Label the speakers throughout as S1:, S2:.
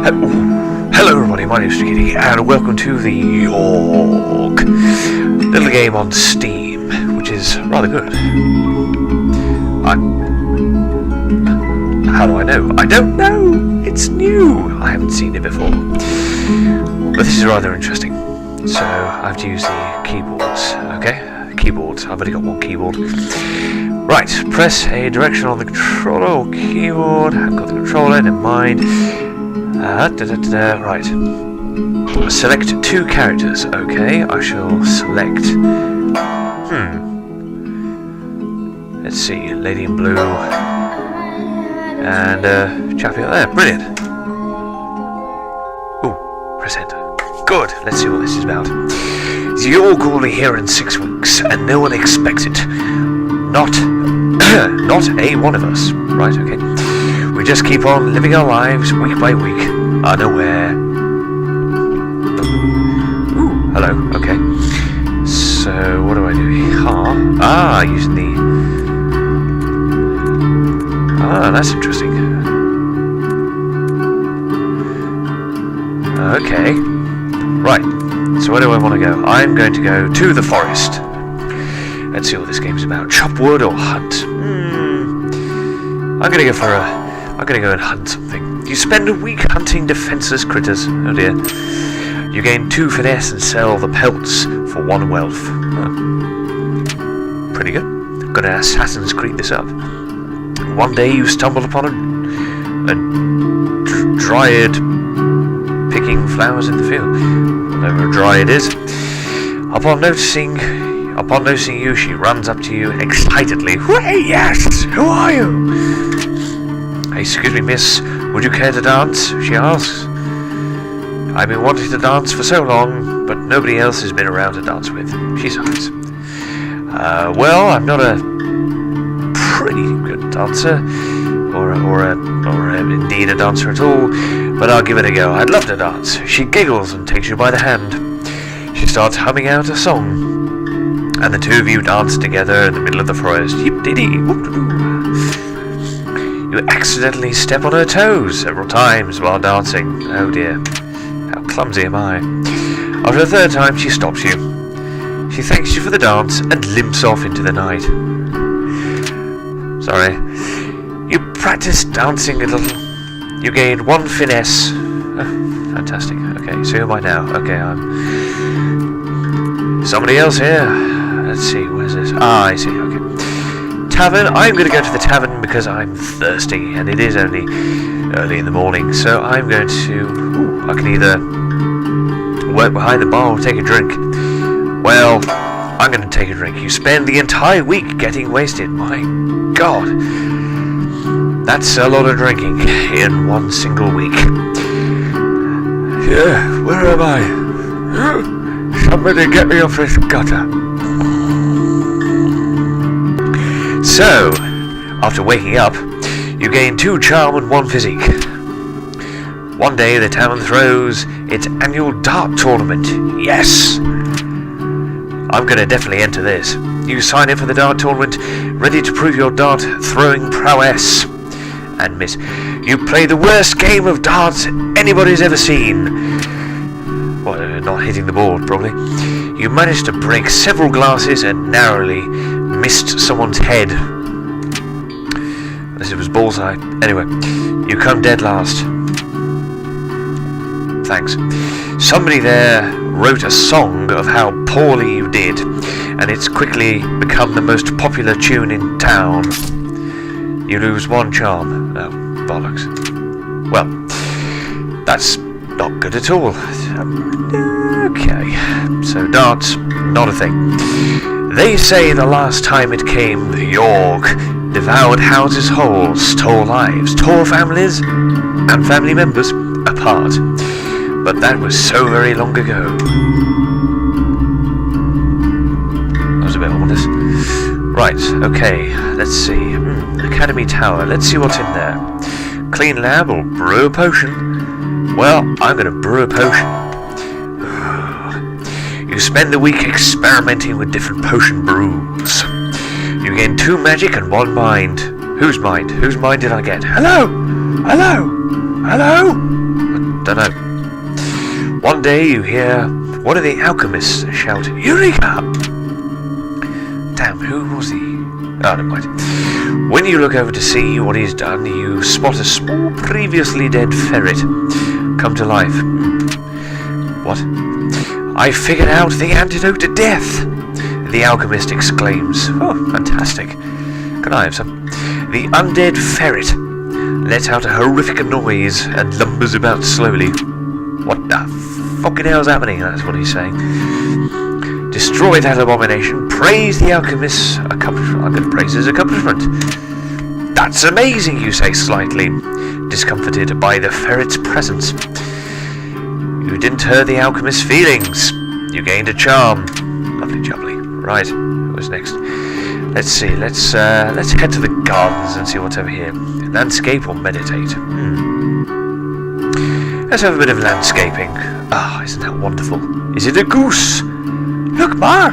S1: Hello everybody, my name is Kitty, and welcome to the Yawhg little game on Steam, which is rather good. How do I know? I don't know! It's new! I haven't seen it before. But this is rather interesting. So, I have to use the keyboards, okay? Keyboards, I've only got one keyboard. Right, press a direction on the controller or keyboard. I've got the controller in mind. Right. Select two characters. Okay, I shall select. Let's see, Lady in Blue and Chappie there. Brilliant. Ooh, press enter. Good. Let's see what this is about. The Yawhg will be here in 6 weeks, and no one expects it. Not a one of us. Right. Okay. We just keep on living our lives week by week, unaware. Ooh, hello, okay. So, what do I do here? Using the... that's interesting. Okay. Right, so where do I want to go? I'm going to go to the forest. Let's see what this game's about. Chop wood or hunt? I'm gonna go and hunt something. You spend a week hunting defenseless critters. Oh dear. You gain 2 finesse and sell the pelts for 1 wealth. Oh. Pretty good. I'm gonna Assassin's Creed this up. One day you stumble upon a dryad picking flowers in the field. Whatever a dryad is. Upon noticing you, she runs up to you excitedly. Hey, yes! Who are you? Excuse me, miss. Would you care to dance? She asks. I've been wanting to dance for so long, but nobody else has been around to dance with. She sighs. Well, I'm not a pretty good dancer, or indeed a dancer at all, but I'll give it a go. I'd love to dance. She giggles and takes you by the hand. She starts humming out a song. And the two of you dance together in the middle of the forest. Yip-dee-dee, whoop-dee-doo. You accidentally step on her toes several times while dancing. Oh dear, how clumsy am I. After the 3rd time, she stops you. She thanks you for the dance and limps off into the night. Sorry. You practice dancing a little. You gained 1 finesse. Oh, fantastic. Okay, so who am I now? Okay, I'm somebody else here. Let's see, where's this? I see, okay. Tavern, I'm going to go to the tavern because I'm thirsty, and it is only early in the morning, so I'm going to... I can either work behind the bar or take a drink. Well, I'm going to take a drink. You spend the entire week getting wasted. My God. That's a lot of drinking in 1 single week. Yeah, where am I? Somebody get me off this gutter. So, after waking up, you gain 2 charm and 1 physique. One day the tavern throws its annual dart tournament. Yes! I'm gonna definitely enter this. You sign in for the dart tournament, ready to prove your dart throwing prowess. And miss, you play the worst game of darts anybody's ever seen. Well, not hitting the board, probably. You managed to break several glasses and narrowly missed someone's head. Unless it was bullseye. Anyway, you come dead last. Thanks. Somebody there wrote a song of how poorly you did, and it's quickly become the most popular tune in town. You lose 1 charm. Oh, bollocks. Well, that's not good at all. Okay, so darts, not a thing. They say the last time it came, the Yawhg devoured houses whole, stole lives, tore families and family members apart. But that was so very long ago. That was a bit ominous. Right, okay, let's see. Academy Tower, let's see what's in there. Clean lab or brew a potion? Well, I'm going to brew a potion. You spend the week experimenting with different potion brews. You gain 2 magic and 1 mind. Whose mind? Whose mind did I get? Hello? Hello? Hello? Dunno. One day you hear one of the alchemists shout, "Eureka!" Damn, who was he? Oh, never mind. When you look over to see what he's done, you spot a small, previously dead ferret come to life. What? "I figured out the antidote to death!" the alchemist exclaims. Oh, fantastic. Can I have some? The undead ferret lets out a horrific noise and lumbers about slowly. What the fucking hell's happening? That's what he's saying. Destroy that abomination. Praise the alchemist's accomplishment. I'm going to praise his accomplishment. That's amazing, you say, slightly discomforted by the ferret's presence. You didn't hurt the alchemist's feelings. You gained a charm. Lovely jubbly. Right, what's next? Let's see, let's head to the gardens and see what's over here. Landscape or meditate? Let's have a bit of landscaping. Ah, isn't that wonderful? Is it a goose? Look, Ma!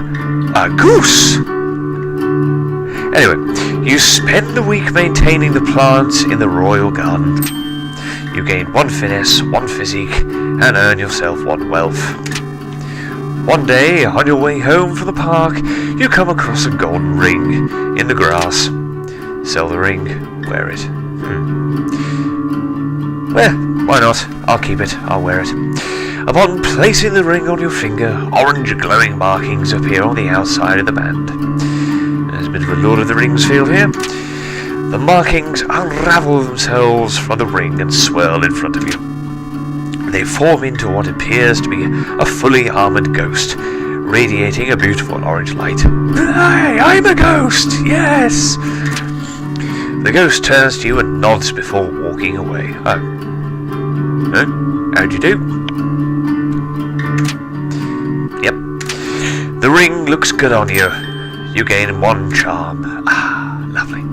S1: A goose! Anyway, you spend the week maintaining the plants in the royal garden. You gain 1 finesse, 1 physique, and earn yourself 1 wealth. One day, on your way home from the park, you come across a golden ring in the grass. Sell the ring, wear it. Well, why not? I'll keep it, I'll wear it. Upon placing the ring on your finger, orange glowing markings appear on the outside of the band. There's a bit of a Lord of the Rings feel here. The markings unravel themselves from the ring and swirl in front of you. They form into what appears to be a fully armoured ghost, radiating a beautiful orange light. Hey, I'm a ghost! Yes! The ghost turns to you and nods before walking away. Oh. Huh? How'd you do? Yep. The ring looks good on you. You gain 1 charm. Ah, lovely.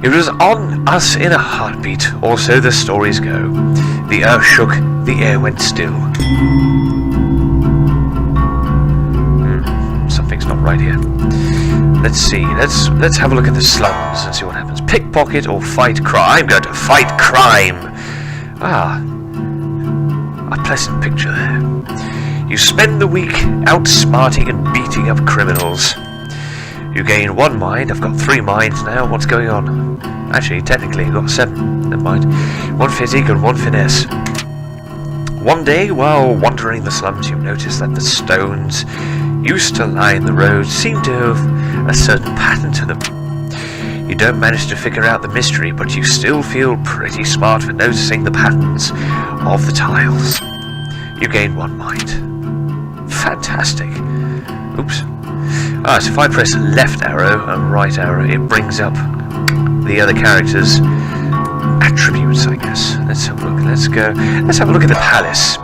S1: It was on us in a heartbeat, or so the stories go. The earth shook, the air went still. Something's not right here. Let's see, let's have a look at the slums and see what happens. Pickpocket or fight crime? I'm going to fight crime! Ah, a pleasant picture there. You spend the week outsmarting and beating up criminals. You gain 1 mind. I've got 3 minds now. What's going on? Actually, technically, I've got 7. Never mind. 1 physique and 1 finesse. One day, while wandering the slums, you notice that the stones used to line the road seem to have a certain pattern to them. You don't manage to figure out the mystery, but you still feel pretty smart for noticing the patterns of the tiles. You gain 1 mind. Fantastic. Oops. Ah, so if I press left arrow and right arrow, it brings up the other characters' attributes, I guess. Let's have a look. Let's have a look at the palace.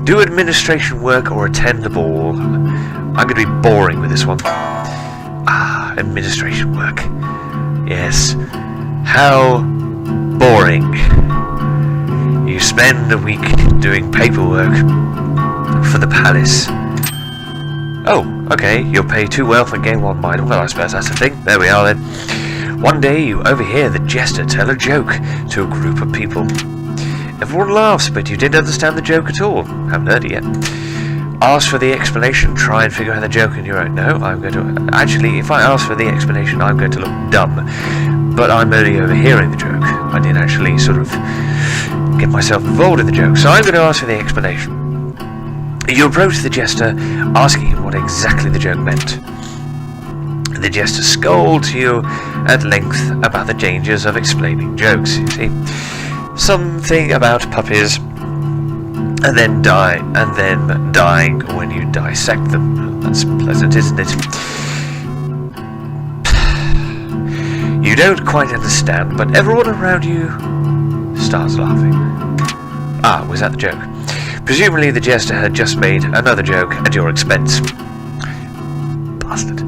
S1: Do administration work or attend a ball. I'm going to be boring with this one. Ah, administration work. Yes. How boring. You spend a week doing paperwork for the palace. Oh, okay, you'll pay 2 wealth and gain 1 mind. Well, I suppose that's the thing. There we are then. One day you overhear the jester tell a joke to a group of people. Everyone laughs, but you didn't understand the joke at all. Haven't heard it yet. Ask for the explanation, try and figure out the joke on your own. No, I'm going to... Actually, if I ask for the explanation, I'm going to look dumb. But I'm only overhearing the joke. I didn't actually sort of get myself involved in the joke, so I'm going to ask for the explanation. You approach the jester, asking him what exactly the joke meant. The jester scolds you at length about the dangers of explaining jokes, you see. Something about puppies, and then dying when you dissect them. That's pleasant, isn't it? You don't quite understand, but everyone around you starts laughing. Ah, was that the joke? Presumably the jester had just made another joke at your expense. Bastard.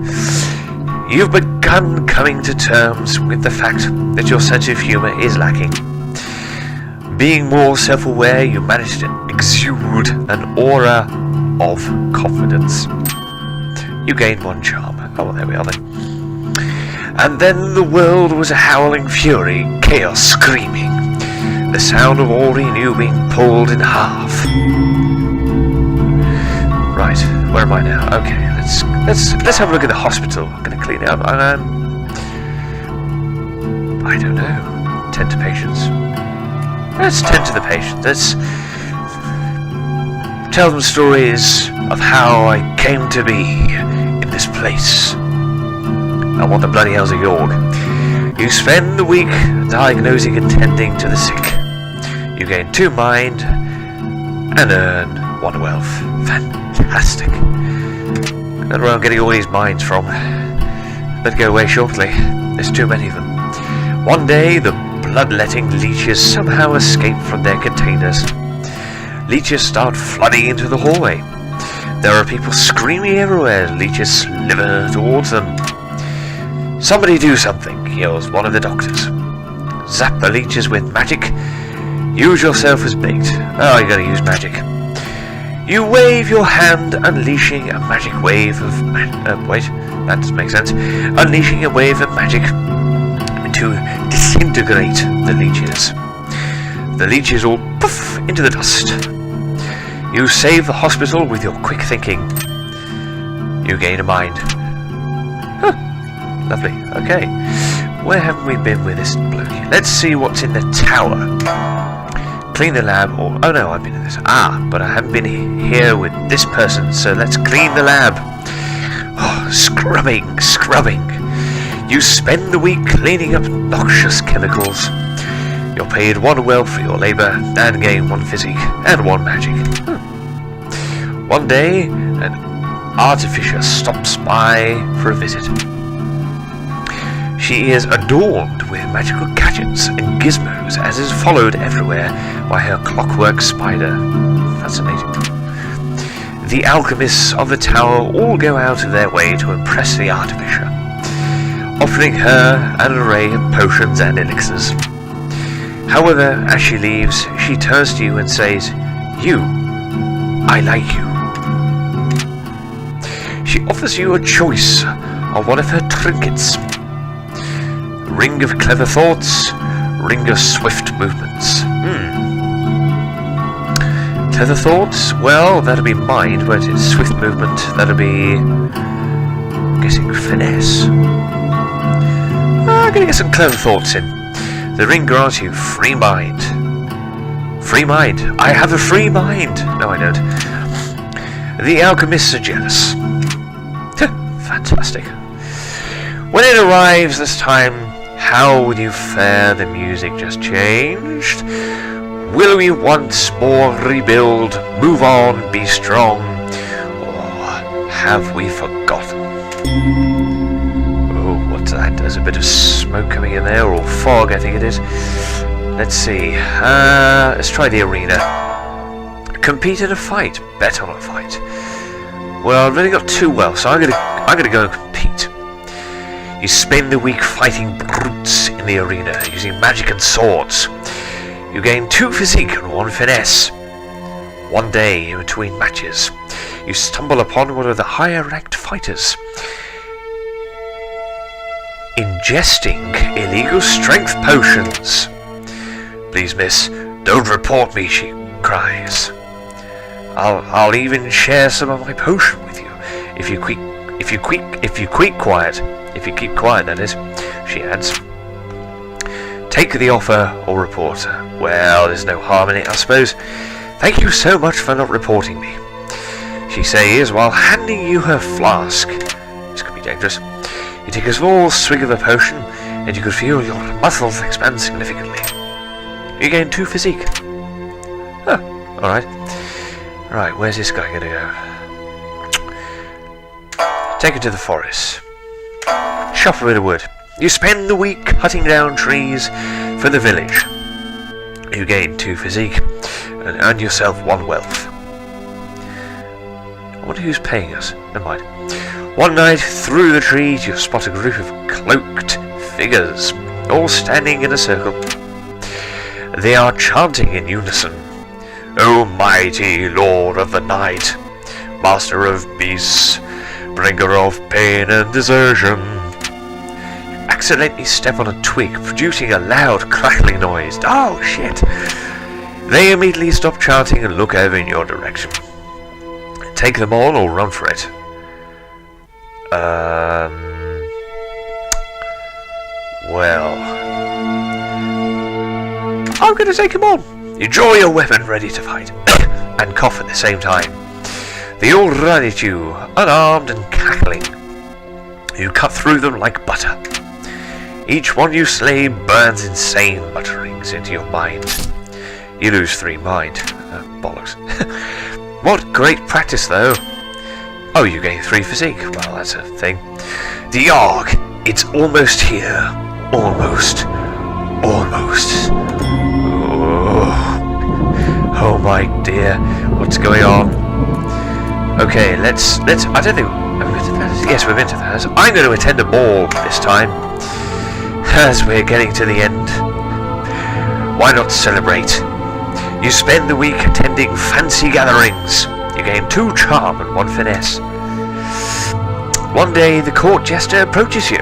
S1: You've begun coming to terms with the fact that your sense of humour is lacking. Being more self-aware, you manage to exude an aura of confidence. You gain 1 charm. Oh, well, there we are then. And then the world was a howling fury, chaos screaming. the sound of all he knew being pulled in half. Right, where am I now? Okay, let's have a look at the hospital. I'm gonna clean it up. I don't know. Tend to patients. Let's tend to the patients. Let's tell them stories of how I came to be in this place. And what the bloody hell's a Yawhg? You spend the week diagnosing and tending to the sick. You gain 2 mind and earn 1 wealth. Fantastic. I don't know where I'm getting all these minds from. Better go away shortly. There's too many of them. One day, the bloodletting leeches somehow escape from their containers. Leeches start flooding into the hallway. There are people screaming everywhere as leeches sliver towards them. Somebody do something, yells one of the doctors. Zap the leeches with magic. Use yourself as bait. Oh, you gotta use magic. You wave your hand, unleashing a magic wave of wait, that doesn't make sense. Unleashing a wave of magic to disintegrate the leeches. The leeches all poof into the dust. You save the hospital with your quick thinking. You gain a mind. Huh. Lovely. Okay. Where haven't we been with this bloke? Let's see what's in the tower. Clean the lab, or... oh no, I've been in this. Ah, but I haven't been here with this person, so let's clean the lab. Oh, scrubbing. You spend the week cleaning up noxious chemicals. You're paid 1 wealth for your labour, and gain 1 physique, and 1 magic. One day, an artificer stops by for a visit. She is adorned with magical gadgets and gizmos, as is followed everywhere by her clockwork spider. Fascinating. The alchemists of the tower all go out of their way to impress the artificer, offering her an array of potions and elixirs. However, as she leaves, she turns to you and says, "You, I like you." She offers you a choice of one of her trinkets. Ring of clever thoughts, ring of swift movements. Clever thoughts? Well, that'll be mind, but it's swift movement. That'll be... I'm guessing finesse. I'm gonna get some clever thoughts in. The ring grants you free mind. Free mind. I have a free mind. No, I don't. The alchemists are jealous. Fantastic. When it arrives this time, how would you fare? The music just changed. Will we once more rebuild, move on, be strong? Or have we forgotten? Oh, what's that? There's a bit of smoke coming in there, or fog, I think it is. Let's see. Let's try the arena. Compete in a fight. Bet on a fight. Well, I've only got 2 wealth, so I'm gonna go and compete. You spend the week fighting brutes in the arena, using magic and swords. You gain 2 physique and 1 finesse. One day, in between matches, you stumble upon one of the higher-ranked fighters, ingesting illegal strength potions. "Please, miss, don't report me," she cries. I'll even share some of my potion with you if you keep quiet. If you keep quiet, that is, she adds. Take the offer or report her. Well, there's no harm in it, I suppose. Thank you so much for not reporting me, she says while handing you her flask. This could be dangerous. You take a small swig of a potion, and you could feel your muscles expand significantly. You gain 2 physique. Huh, alright. Right, where's this guy gonna go? Take it to the forest. Chop a bit of wood. You spend the week cutting down trees for the village. You gain 2 physique and earn yourself 1 wealth. I wonder who's paying us. Never mind. One night, through the trees, you spot a group of cloaked figures, all standing in a circle. They are chanting in unison. "O mighty Lord of the Night, Master of Beasts, Bringer of Pain and Desertion." You accidentally step on a twig, producing a loud crackling noise. Oh shit! They immediately stop chanting and look over in your direction. Take them on or run for it. Well, I'm going to take him on. You draw your weapon ready to fight, and cough at the same time. They all run at you, unarmed and cackling. You cut through them like butter. Each one you slay burns insane mutterings into your mind. You lose 3 mind. Bollocks. What great practice, though. Oh, you gain 3 physique. Well, that's a thing. The Yawhg. It's almost here. Almost. Almost. Oh my dear. What's going on? Okay, let's. I don't think. Yes, we've been to that. I'm going to attend a ball this time. As we're getting to the end. Why not celebrate? You spend the week attending fancy gatherings. You gain 2 charm and 1 finesse. One day, the court jester approaches you.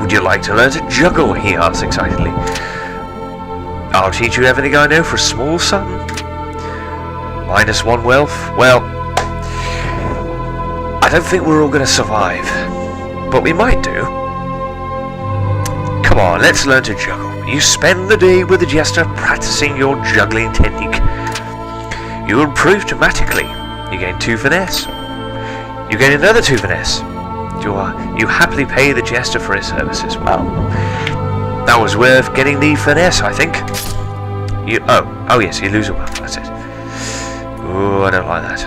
S1: Would you like to learn to juggle? He asks excitedly. I'll teach you everything I know for a small sum. -1 wealth. Well, I don't think we're all going to survive, but we might do. Come on, let's learn to juggle. You spend the day with the jester practicing your juggling technique. You improve dramatically. You gain 2 finesse. You gain another 2 finesse. You happily pay the jester for his services. Well, that was worth getting the finesse, I think. Oh yes, you lose a wealth. That's it. Oh, I don't like that.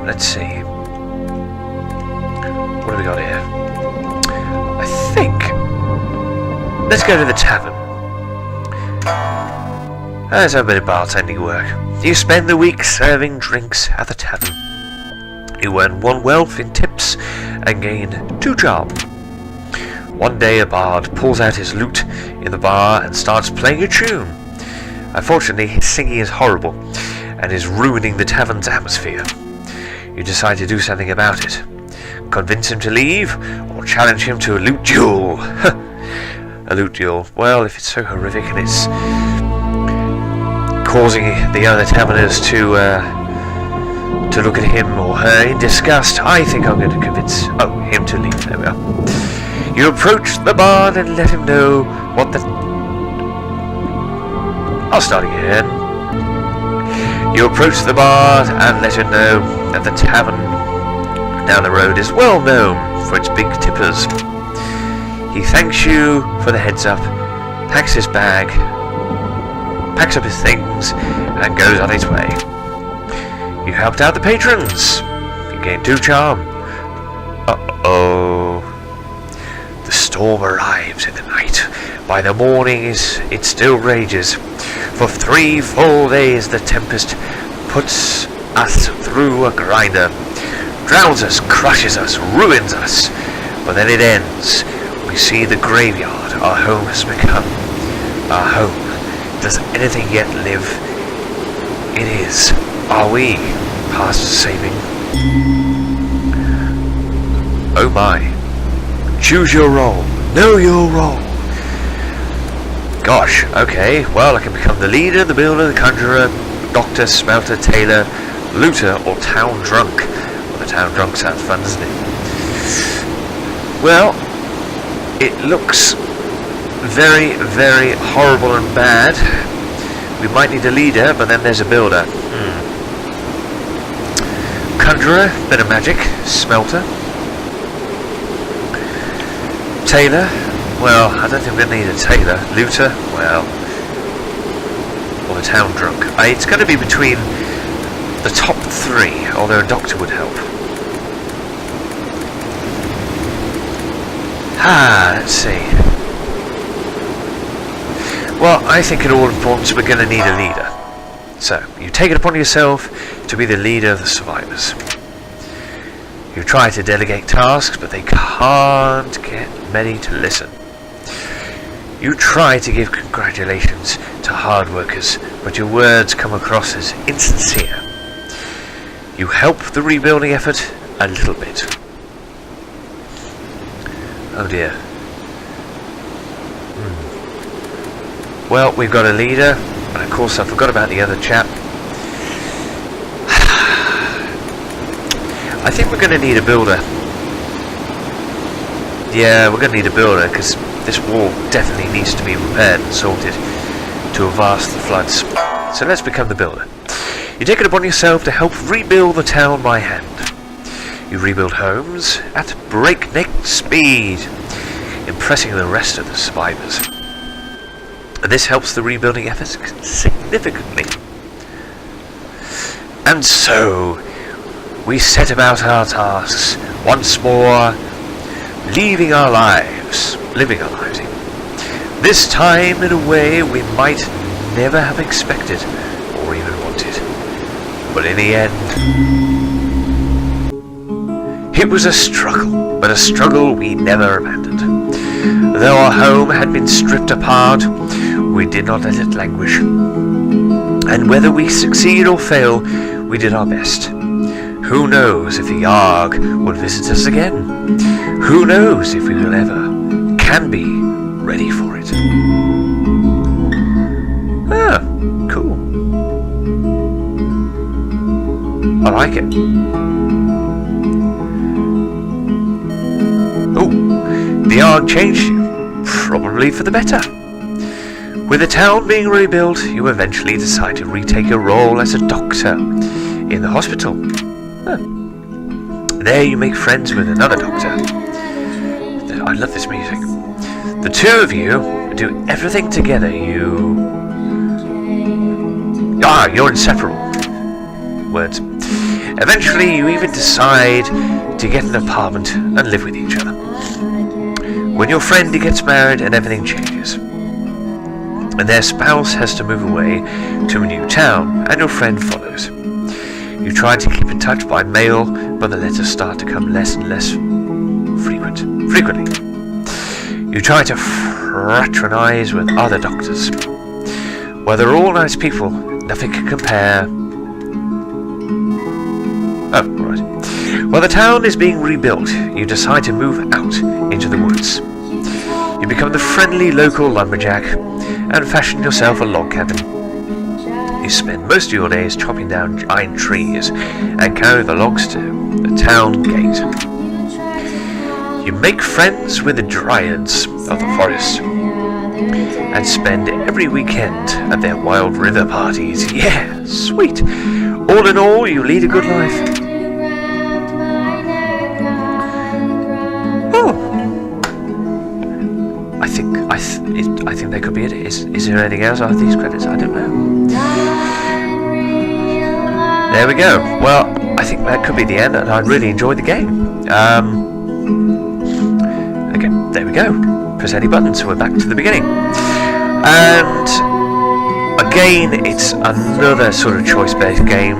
S1: Let's see. What have we got here? I think. Let's go to the tavern. There's a bit of bartending work. You spend the week serving drinks at the tavern. You earn 1 wealth in tips and gain 2 charm. One day a bard pulls out his lute in the bar and starts playing a tune. Unfortunately, his singing is horrible and is ruining the tavern's atmosphere. You decide to do something about it. Convince him to leave or challenge him to a lute duel. A lute duel. Well, if it's so horrific and it's causing the other taverners to look at him or her in disgust, I think I'm going to convince him to leave. There we are. You approach the bard and let him know what the... I'll start again. You approach the bard and let him know that the tavern down the road is well known for its big tippers. He thanks you for the heads up, packs his bag, packs up his things, and goes on his way. You helped out the patrons. You gain 2 charm. Uh-oh. The storm arrives in the night. By the morning it still rages. For 3 full days the tempest puts us through a grinder. Drowns us, crushes us, ruins us. But then it ends. We see the graveyard our home has become. Our home. Does anything yet live? It is. Are we past saving? Oh my. Choose your role. Know your role. Gosh, okay. Well, I can become the leader, the builder, the conjurer, doctor, smelter, tailor, looter, or town drunk. Well, the town drunk sounds fun, doesn't it? Well, it looks very, very horrible and bad. We might need a leader, but then there's a builder. Conjurer, bit of magic. Smelter. Tailor. Well, I don't think we're going to need a tailor. Looter. Well. Or the town drunk. It's going to be between the top 3, although a doctor would help. Let's see. Well, I think in all importance we're going to need a leader. So, you take it upon yourself to be the leader of the survivors. You try to delegate tasks, but they can't get many to listen. You try to give congratulations to hard workers, but your words come across as insincere. You help the rebuilding effort a little bit. Oh dear. Well, we've got a leader, and of course I forgot about the other chap. I think we're going to need a builder. Yeah, we're going to need a builder, because this wall definitely needs to be repaired and sorted to avast the floods. So let's become the builder. You take it upon yourself to help rebuild the town by hand. You rebuild homes at breakneck speed, impressing the rest of the survivors. This helps the rebuilding efforts significantly. And so, we set about our tasks once more, living our lives. This time in a way we might never have expected or even wanted. But in the end, it was a struggle, but a struggle we never abandoned. Though our home had been stripped apart, we did not let it languish. And whether we succeed or fail, we did our best. Who knows if the Yawhg would visit us again? Who knows if we will ever can be ready for it? Ah, cool. I like it. Oh, the Yawhg changed you. Probably for the better. With the town being rebuilt, you eventually decide to retake your role as a doctor in the hospital. Huh. There you make friends with another doctor. I love this music. The two of you do everything together. You're inseparable. Words. Eventually you even decide to get an apartment and live with each other. When your friend gets married and everything changes, and their spouse has to move away to a new town, and your friend follows. You try to keep in touch by mail, but the letters start to come less and less frequently. You try to fraternize with other doctors. While they're all nice people, nothing can compare. Oh, right. While the town is being rebuilt, you decide to move out into the woods. You become the friendly local lumberjack and fashion yourself a log cabin. You spend most of your days chopping down giant trees and carry the logs to the town gate. You make friends with the dryads of the forest and spend every weekend at their wild river parties. Yeah, sweet. All in all, you lead a good life. Oh, I think that could be it. Is there anything else after these credits? I don't know. There we go. Well, I think that could be the end, and I really enjoyed the game. Okay, there we go. Press any button, so we're back to the beginning. And again, it's another sort of choice-based game,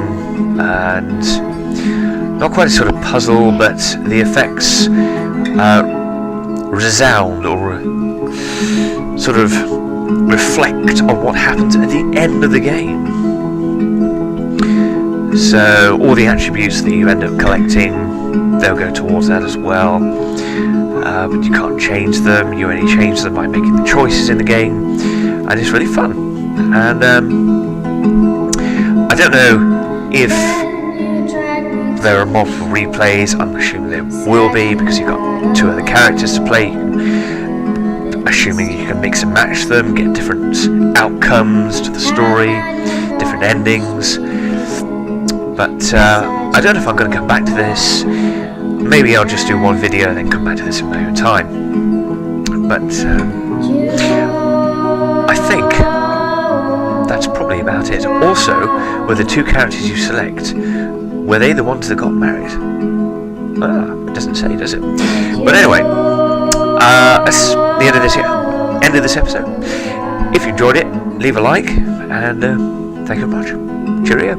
S1: and not quite a sort of puzzle, but the effects resound or sort of reflect on what happens at the end of the game. So all the attributes that you end up collecting, they'll go towards that as well. But you can't change them. You only change them by making the choices in the game, and it's really fun. And I don't know if there are multiple replays. I'm assuming there will be, because you've got two other characters to play. Assuming you can mix and match them, get different outcomes to the story, different endings. But I don't know if I'm going to come back to this. Maybe I'll just do one video and then come back to this in my own time. But I think that's probably about it. Also, with the two characters you select, were they the ones that got married? It doesn't say, does it? But anyway, that's the end of this episode. If you enjoyed it, leave a like, and thank you very much. Cheerio.